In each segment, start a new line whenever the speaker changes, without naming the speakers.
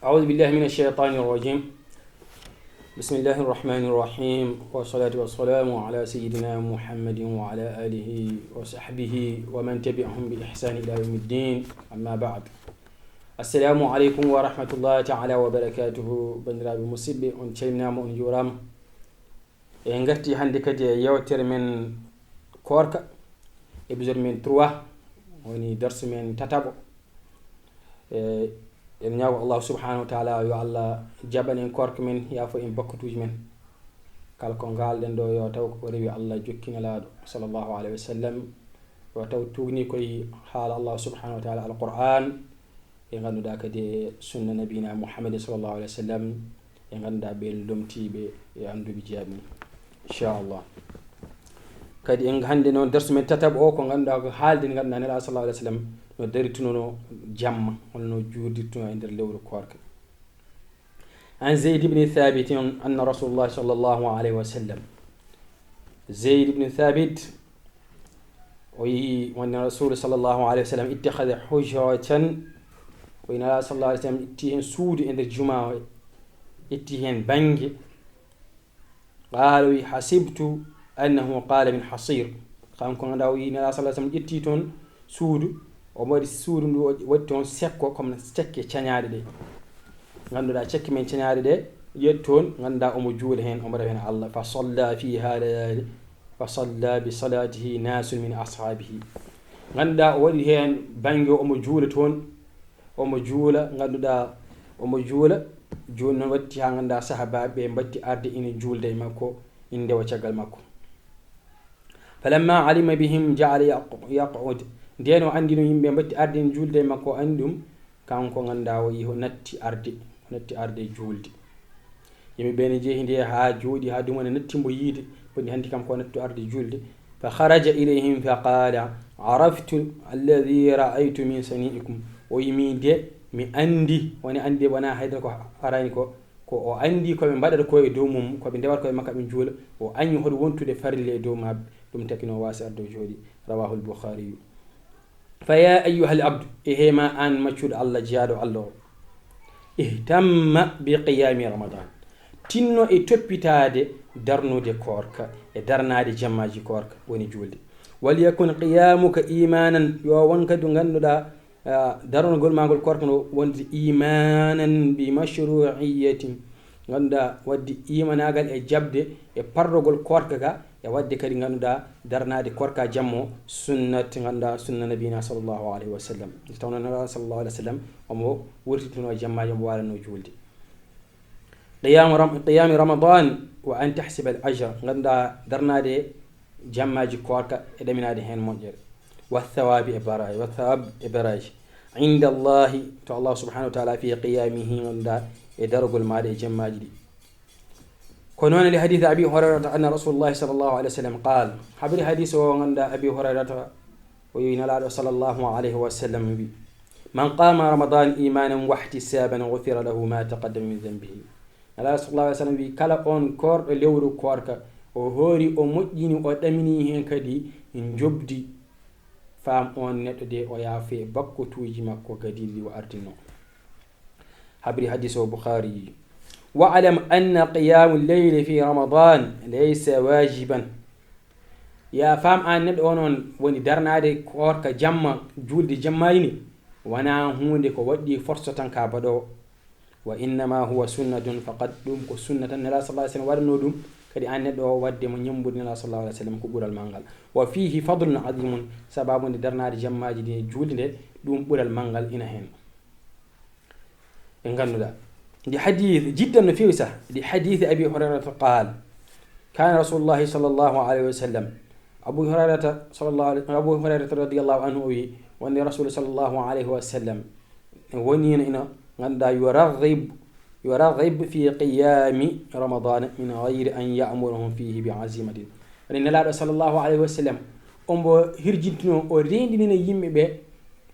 أعوذ بالله من الشيطان الرجيم. بسم الله الرحمن الرحيم، والصلاة والسلام على سيدنا محمد وعلى آله وصحبه ومن تبعهم بإحسان إلى يوم الدين. أما بعد، السلام عليكم ورحمة الله تعالى وبركاته. بندراب مسيب on calminama on jurama e garti hande kadi yewtere men korka épisode men 3 woni darsu men tatabo. en ñaago Allah subhanahu wa ta'ala yo Allah jaban en korka men yafo en bakkatuji men kala ko galden do yo taw ko rewi Allah jokkina laado sallallahu alaihi wasallam yo taw tugni koy haala Allah subhanahu wa ta'ala alquran e ganduda kadi sunna nabina Muhammad sallallahu alaihi wasallam e ganduda be lomtibe e andubi jami inshallah. kadi en hande non darsu men tatab o ko ganduda ko haalde ganduda nela sallallahu alaihi wasallam no darituno jamma holno juurdirtuno e nder lewru korka. عن زيد بن ثابت أن رسول الله صلى الله عليه وسلم زيد بن ثابت وأن الرسول صلى الله عليه وسلم اتخذ حجرة وإن الله صلى الله عليه وسلم اتهن سود عند الجمعة اتهن بنج. قالوا حسبت أنه قال من حصير قام كون داو إن الله صلى الله عليه وسلم اتيتون سود ومودي سود ودتون سكو كم سكي تشانياري دي ganduda cekki men ciñaade de yetton ganda omo juule hen omo rewen Allah fa salla fi hada fa salla bi salatihi nasun min ashabihi ganda o wadi hen bangi omo juule ton omo juula ganduda omo juula joni non watti ha ganda sahaba be batti arde ina juulde makko inde wa ciagal makko. falamma alima bihim ja'ala yaq'ud deno andino yimbe batti arde ina juulde makko andum kanko ganda o yi natti arde juulde yimi bene jeehinde ha joodi ha dum wona nattimbo yiide boni handi kam ko natto arde juulde. fa kharaja ilayhim fa qala araftu alladhi ra'aytu min sani'ikum o yimi de mi andi woni andi wana hayda ko arani ko o andi ko be badata ko e dow mum ko be dewat ko e makka be juula o anyi hodo wontude farille e dow mabbe dum takino wasi ardo joodi. rawahu al-bukhari. fa ya ayyuha al-abd ihma an machud Allah jiado Allah ihtamma bi qiyami ramadan tinno e toppitade darnude korka e darnade jammaji korka woni julde. wal yakun qiyamuka imanan yo wonka du ganduda darnugol magol korka no wondi imanan bi mashru'iyyatin ganda waddi imanagal e jabde e parrogol korka ga e wadde kadi ganduda darnade korka jammo sunnati ganda sunna nabina sallallahu alaihi wasallam tawna nabi sallallahu alaihi wasallam omo wurtituno jammaji mo walano julde. qiyam ramadan wa an tahsib al ajr ganda darnade jammaji korka e daminade hen mojjere wa thawabi e baraji wa thawab e baraji inda Allah to Allah subhanahu wa ta'ala fi qiyamihi ganda e dargol maade e jammaji di. كونون لحديث أبي هريرة أن رسول الله صلى الله عليه وسلم قال حبر حديث عند أبي هريرة وينال صلى الله عليه وسلم بي من قام رمضان إيمانا واحتسابا غفر له ما تقدم من ذنبه. الله صلى الله عليه وسلم بي كلا أون كور لورو كوركا وهوري أمجيني أدمني هنكدي إن جبدي فام أون نتدي ويافي بكو توجي مكو قديلي وأرتنو. حبر حديث البخاري. واعلم أن قيام الليل في رمضان ليس واجبا يا فام أن ندونون وني درنادي كوركا جمع جولد جمعيني وانا هوندي كو ودي فرصة كابدو وإنما هو سنة فقد دوم كو سنة نلا صلى الله عليه وسلم ورنو دوم كدي أن ندو ودي من ينبود نلا صلى الله عليه وسلم كبور المنغل وفيه فضل عظيم سبب درنادي جمعي دي جولد دوم بور المنغل إنهين إنغانو دا. لحديث جدا نفيسة لحديث أبي هريرة قال كان رسول الله صلى الله عليه وسلم أبو هريرة رضي الله عنه وأن رسول صلى الله عليه وسلم ونين غندا يرغب في قيام رمضان من غير أن يأمرهم فيه بعزيمة. أن الله صلى الله عليه وسلم أمبو هرجتنو وريندين يمي بي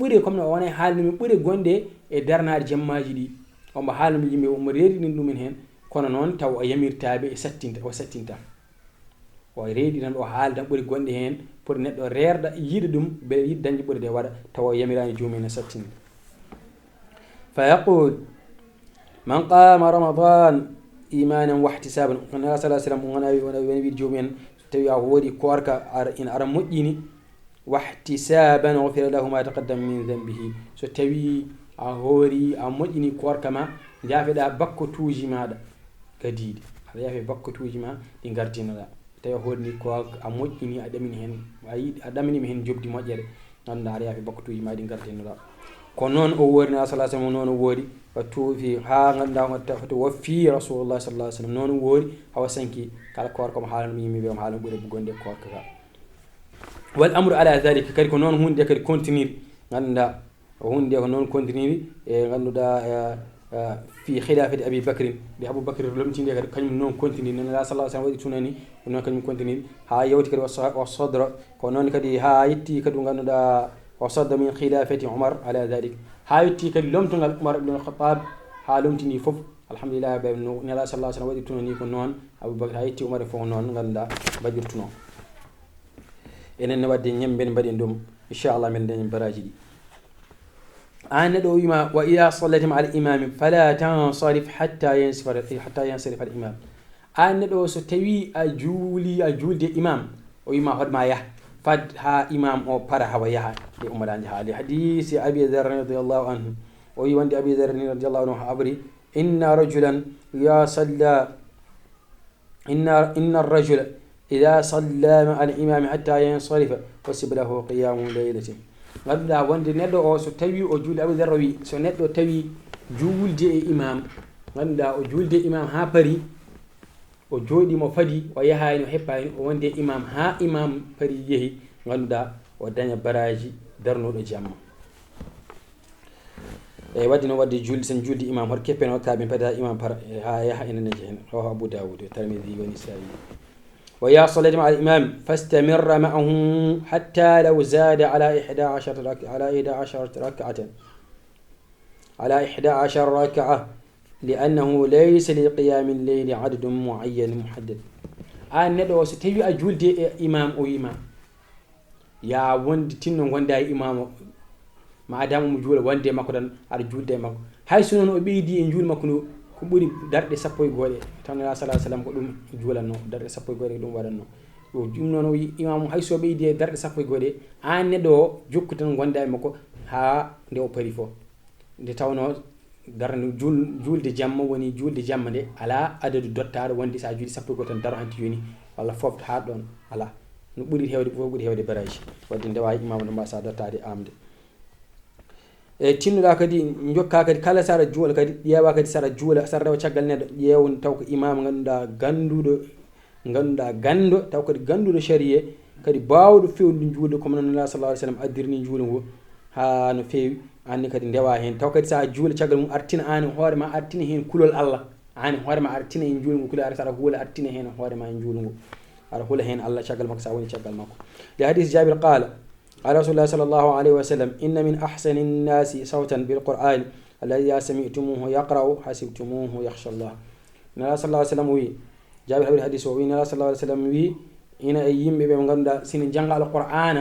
بري كمنا وانا حال من بري غوندي درنار جماجي دي omo haalum yimbe omo reedinin ɗumen hen kono noon taw o yamirtaɓe e sattinta o reedi tan o haali tan ɓuri gonɗe hen pour neɗɗo reerɗa yiide ɗum ɓe yiɗ dañde ɓuri de waɗa taw o yamirani joomumen e sattinta. fa yaqul من قام رمضان إيمانا واحتسابا قلنا صلى الله عليه وسلم وانا بيجومين تبي أهودي كوارك إن أرمجيني واحتسابا غفر له ما تقدم من ذنبه ستوي أهوري أمجيني كوارك ما جافي دا بكو توجي ما كديد هذا جافي بكو توجي ما إنغارتين لا تبي أهودي كوارك أمجيني أدمين هن أدمين مهن جوب دي مجرد نان دا جافي بكو توجي ما إنغارتين لا كونون أورنا صلى الله عليه وسلم نون أوري وتوفي ها غندا وفي رسول الله صلى الله عليه وسلم نون أوري هو سنكي قال كواركم حالا ميمي بيوم حالا بودي بغندي كوارك والأمر على ذلك كاري كونون هون دي كاري كونتينير غندا هون دي كونون كونتينير غندا في خلافة أبي بكر دي أبو بكر لمتين دي كاني نون كونتينير نلا صلى الله عليه وسلم ودي توناني نون كاني كونتينير ها يوتي كاري والصدر كونون كدي ها يتي كدو غندا وصد من خلافة عمر على ذلك هاي تيك لومتون عمر بن الخطاب حالومتني فوف الحمد لله بانه نلا صلى الله عليه وسلم ودي توني كون نون ابو بكر هاي تي عمر فو نون غندا بدرتنو enen wadde ñamben mbaɗen ɗum inchallah min dañi baraji ɗi an ɗo wima wa ida sallati ma al imami fala tansarif hatta yansarif al imam an ɗo so tawi a juulde imam o wima hoɗma yah fad ha imam o para hawa yaha e umaraji haali hadisi abi dhar radiyallahu anhu o wi wonde abi dhar radiyallahu anhu abri inna rajulan ya salla inna ar-rajula idha salla ma al-imam hatta yansarifa wasib lahu qiyamu laylatin gadda wonde neddo o so tawi o julde abi dhar wi so neddo tawi julde e imam ganda o julde imam ha pari o jodi mo fadi o yahani o heppani o wonde imam ha imam pari yehi ganduda o daña baraji darnuɗo jamma e wadde no wadde julde sen julde imam hoto keppen hokkaɓe pada imam par ha yaha enene jehen rawahu Abu Dawud Tirmidhi wa Nisa'i wa ya salati ma al-imam fastamirra ma'ahu hatta law zada ala 11 rak'ah لأنه ليس لقيام الليل عدد معين محدد ندو so tawi a julde e imam o yima ya wonde tinno gonda e imam ma adama mo juula wonde makko tan ar julde makko hay so non o beedi e juul makko no ko buri darde 11 tan sallallahu alaihi wasallam ko dum juulanno darde 11 dum wadanno o dum non o imam hay so beedi e darde 11 an neddo jokku tan gonda e makko ha nde o pari fo nde tawno darno julde jamma woni julde jamma de ala adadu dottare wonde sa julde sappo tan daro hanti joni walla fofta ha don ala no buri hewde fo buri hewde baraji wadde ndewa imam no mbasa dottade amde e tinnuda kadi jokka kadi kala sara juula kadi ƴeewa kadi sara juula sara rewa caggal neddo ƴeew taw ko imam ganduda gando taw kadi gandudo sharia kadi bawdo fewde juulde comme non Allah sallallahu alaihi wasallam addirni juulungo ha no fewi anni kadi ndewa hen taw kadi sa juula caggal mum artina an hoore ma artina hen kulol Allah an hoore ma artina hen juulungo kulol ara sara huula artina hen hoore ma en juulungo ara hula hen Allah caggal makko sa woni caggal makko li hadith Jabir qala قال رسول الله صلى الله عليه وسلم إن من أحسن الناس صوتا بالقرآن الذي سمعتموه يقرأ حسبتموه يخشى الله نلا صلى الله عليه وسلم وي جابر حبيب الحديث وي نلا صلى الله عليه وسلم وي إن أيام بيبقى غندا سين جنگ القرآن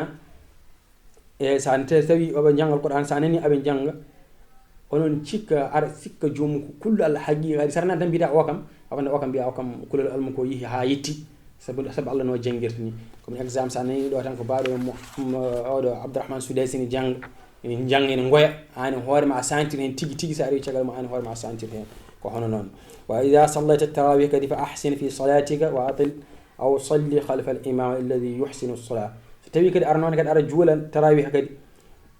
سان تسوي أبن جنگ القرآن سانني أبن جنگ onon cikka ar sikka jomum ko kullu Allah haqiqa sarna tan bida wakam abanda wakam biya wakam kullu almu ko yihi ha yetti sabu Allah no jangirtini comme exemple sa nani do tan ko baado odo Abdurrahman Sudaisi ni jang en ngoya an hoore ma sentir hen tigi sa ari cagal ma an hoore ma sentir hen ko hono non wa idha sallayta at-tarawih kadi fa ahsin fi salatika wa atil aw salli khalfa al-imam alladhi yuhsinu as-salah tawi kadi arnon kadi ara juulan tarawih kadi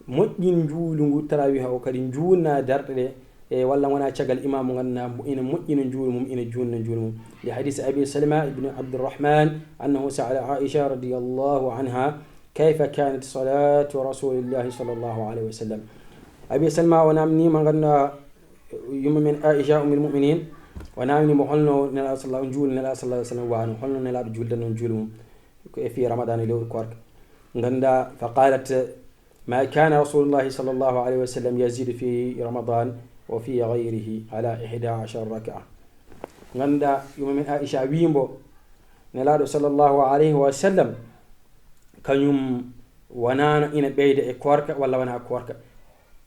moƴƴin juulungu tarawih o kadi juulna darɗe e walla wona cagal imam ganna ina moƴƴina juulu mum ina juulna juulu mum li hadith abi salma ibn abdurrahman annahu sa'ala aisha radiyallahu anha kayfa kanat salatu rasulillahi sallallahu alayhi wa sallam abi salma wa namni man ganna yumma min aisha ummul mu'minin wa namni mo holno nela sallallahu alayhi wa sallam wa holno nela juulda non juulu mum ko e fi ramadan lewru korka ganda fa qalat ما كان رسول الله صلى الله عليه وسلم يزيد في رمضان وفي غيره على 11 ركعة غندا يوم من عائشة ويمبو نلادو صلى الله عليه وسلم كنيم ونانا إن بيد كوركا ولا ونا كوركا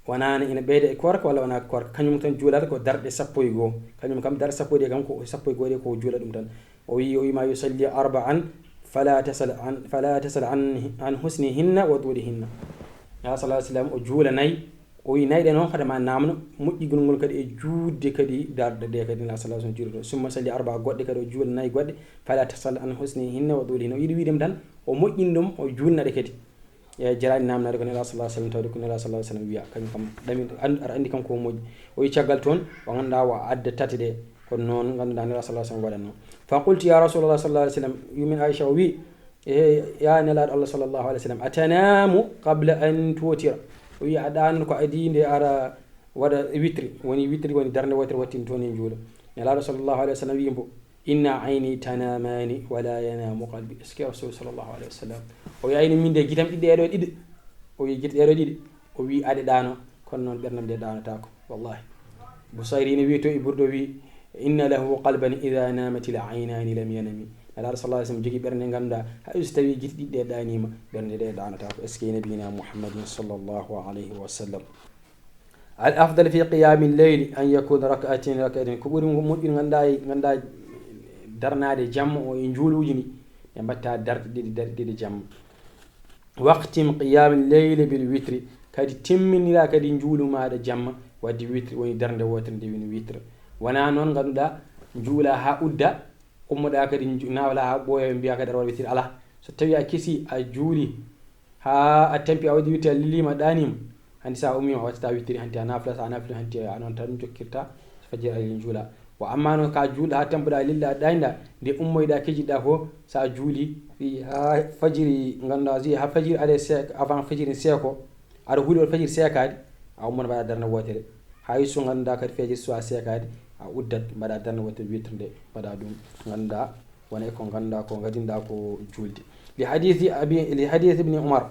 wonani ina ɓeyda e korka walla wona korka kañum tan juulata ko darɗe sappo e goo kañum kam darɗe sappo ɗe kam ko sappo e goo ɗe ko juula ɗum tan o wima yusalli arba'an fala tasal an husnihinna wa tulihinna ya sallallahu alaihi wasallam o juula nayi o wi nayi ɗe noon hadema namno moƴƴigol ngol kadi e juutde kadi darɗe ɗe kadi la sallallahu alaihi wasallam juula ɗo summa salli arba'a goɗɗe kadi o juula nayi goɗɗe fala tasal an husnihinna wa tulihinna o yiɗi wiidem tan o moƴƴin ɗum o juulnaɗe kadi e jarani namnade ko nela sallallahu alaihi wasallam tawde ko nela sallallahu alaihi wasallam wiya kañum kam ɗami aɗa andi kam ko moƴƴi o wi caggal toon o ganduɗa o adda tati ɗe kono noon ganduɗa nela sallallahu alaihi wasallam waɗanno fa qultu ya rasulullah sallallahu alaihi wasallam yumin Aisha o wi ya nelaɗo Allah sallallahu alaihi wasallam atanamu qabla an tuwtira o wi aɗa ko adinde ara waɗa witri woni darde wotere wattini toon e juula nelaɗo sallallahu alaihi wasallam wi mbo inna ayni tanamani wala yanamu qalbi est ce que rasul sallallahu alaihi wasallam o wi ayni min de gitam ɗiɗɗe ɗeɗo ɗiɗi o wi gite ɗeɗo ɗiɗi o wi aɗe ɗano kono noon ɓernam de ɗanotako wallahi Busayri ne wi to e burdo wi inna lahu qalban idha namatil aynani lam yanami nelaɗo sallallahu alaihi wasallam jogui ɓernde ganduɗa hay so tawi guite ɗiɗɗe ɗanima ɓernde ɗe ɗanotako est ce que nabina muhammadin sallallahu alaihi wasallam al afdal fi qiyam al-layl an yakuna rak'atayn ko ɓuuri moƴƴude ganduɗa darnade jamma o e juuluji ni e mbatta darɗe ɗiɗi jamma waqtim qiyam leyli bil witri kadi timminira kadi juulu maɗa jamma wadde witri woni darde wotere nde woni witre wona noon ganduɗa juula ha udda ummoɗa kadi nawla ha ɓooya mbiya kadi aɗa waɗa witri ala so tawi a kiisi a juuli ha a tampi a waɗi witri a lilima ɗanima hanti sa ummima a wattata witri hanti a nafla sa nafli hanti a noon tan jokkirta so fajiri ali juula wa amma noon ka juulɗa ha tampuɗa lilla ɗanɗa nde ummoyɗa kejiɗa ko sa juuli ha fajiri ganduɗa si ha fajiri aɗa avant fajiri seeko aɗa huuɗi oɗo fajiri seekade a ummona mbaɗa darde wotere hay so ganduɗa kadi fajiri suwa seekade a uddat mbaɗa darde wotere witre nde mbaɗa ɗum ganduɗa wona e ko ganduɗa ko gadinɗa ko juulde li hadith ibn Umar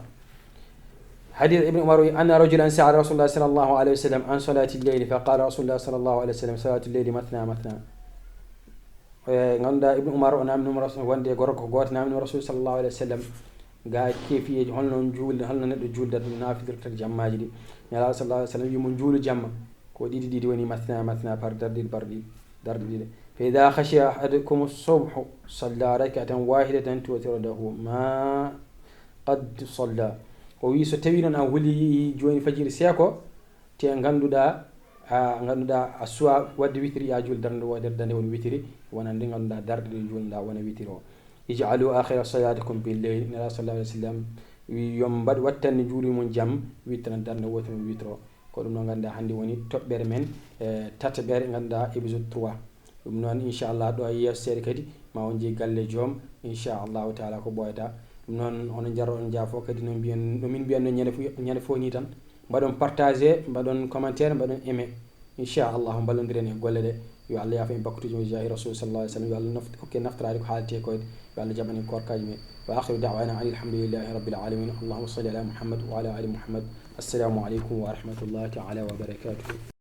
حديث ابن عمر أن رجلا سأل رسول الله صلى الله عليه وسلم عن صلاة الليل فقال رسول الله صلى الله عليه وسلم صلاة الليل مثنى غندا ابن عمر أنا من رسول وندي غورك غوت نام من رسول صلى الله عليه وسلم قال كيف يجهل نجول هل نجول ده نافذ الجماعة دي يا صلى الله عليه وسلم يوم نجول جمع كودي دي وني مثنى بردي فإذا خشي أحدكم الصبح صلى ركعة واحدة توتر له ما قد صلى o wi so tawi noon a huuli joni fajiri seeko te ganduɗa a suwa wadde witiri ya juul darde wodere dande woni witiri wona nde ganduɗa darde ɗe julɗa wona witiri o ij'alu akhira salatikum bil layl nala sallallahu alaihi wasallam wi yom mbaɗ wattanni juuli mum jaam witran darde wotere mo witro ko ɗum noon ganduɗa hannde woni toɓɓere men tataɓere ganduɗa épisode 3 ɗum noon inchallah ɗo yeeso kadi ma on jeeyi galle joom inchallahu taala ko ɓoyata non on jarro on jaafo kadi no mbiyen no min mbiyanno ñande fof ni tan mbaɗon partagé mbaɗon commentaire mbaɗon aimé inchallah ballodiren e golle ɗe yo Allah yaafa en bakkutuji mo jahi rasul sallallahu alaihi wasallam yo Allah hokke naftarade ko haalte ko yo Allah jaɓani korkaji men wa akhiru da'wana alhamdulillahi rabbil alamin allahumma salli ala muhammad wa ala ali muhammad assalamu alaikum wa rahmatullahi ta'ala wa barakatuh